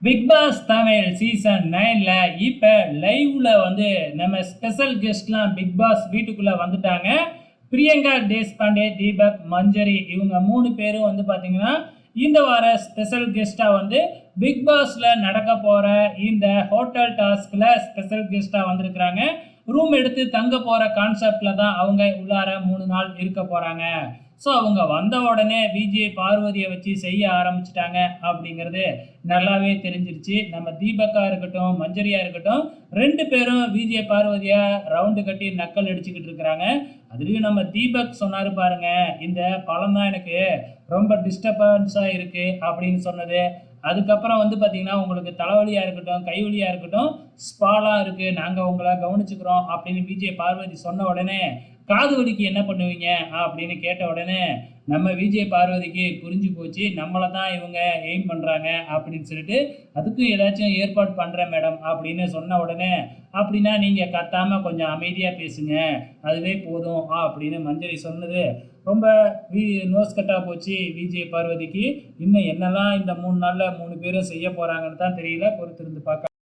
Big pass Tamil season 9ல இப்போ லைவ்ல வந்து நம்ம ஸ்பெஷல் கெஸ்ட்லாம் பிக் பாஸ் வீட்டுக்குள்ள வந்துட்டாங்க. பிரியங்கா தேஷ்பாண்டே, தீபக், மஞ்சரி இவங்க 3 பேரும் வந்து பார்த்தீங்கன்னா இந்த வார ஸ்பெஷல் கெஸ்டா வந்து பிக் பாஸ்ல நடக்க போற இந்த ஹோட்டல் டாஸ்க்ல ஸ்பெஷல் கெஸ்டா வந்திருக்கிறாங்க. ரூம் எடுத்து தங்க போற கான்செப்ட்ல தான் அவங்க உள்ளார 3 நாள் இருக்க போறாங்க. ஸோ அவங்க வந்த உடனே விஜய் பார்வதியை வச்சு செய்ய ஆரம்பிச்சிட்டாங்க அப்படிங்கிறது நல்லாவே தெரிஞ்சிருச்சு. நம்ம தீபக்கா இருக்கட்டும், மஞ்சரியா இருக்கட்டும், 2 பேரும் விஜய் பார்வதியா ரவுண்டு கட்டி நக்கல் அடிச்சுக்கிட்டு இருக்கிறாங்க. அதுலேயும் நம்ம தீபக் சொன்னார் பாருங்க, இந்த பழம் தான் எனக்கு ரொம்ப டிஸ்டர்பன்ஸாக இருக்குது அப்படின்னு சொன்னது. அதுக்கப்புறம் வந்து பார்த்தீங்கன்னா உங்களுக்கு தலைவலியாக இருக்கட்டும், கைவலியாக இருக்கட்டும், ஸ்பாலாக இருக்குது, நாங்கள் உங்களை கவனிச்சுக்கிறோம் அப்படின்னு விஜய் பார்வதி சொன்ன உடனே காது வலிக்கு என்ன பண்ணுவீங்க அப்படின்னு கேட்ட உடனே நம்ம விஜய் பார்வதிக்கு புரிஞ்சு போச்சு, நம்மளை தான் இவங்க எய்ம் பண்ணுறாங்க அப்படின்னு சொல்லிட்டு அதுக்கும் ஏதாச்சும் ஏற்பாடு பண்ணுறேன் மேடம் அப்படின்னு சொன்ன உடனே, அப்படின்னா நீங்கள் கத்தாமல் கொஞ்சம் அமைதியாக பேசுங்க, அதுவே போதும் அப்படின்னு மஞ்சரி சொன்னது ரொம்ப நோஸ் கட்டாக போச்சு விஜய் பார்வதிக்கு. இன்னும் என்னெல்லாம் இந்த 3 நாளில் 3 பேரும் செய்ய போகிறாங்கன்னு தான் தெரியல, பொறுத்திருந்து பார்க்க.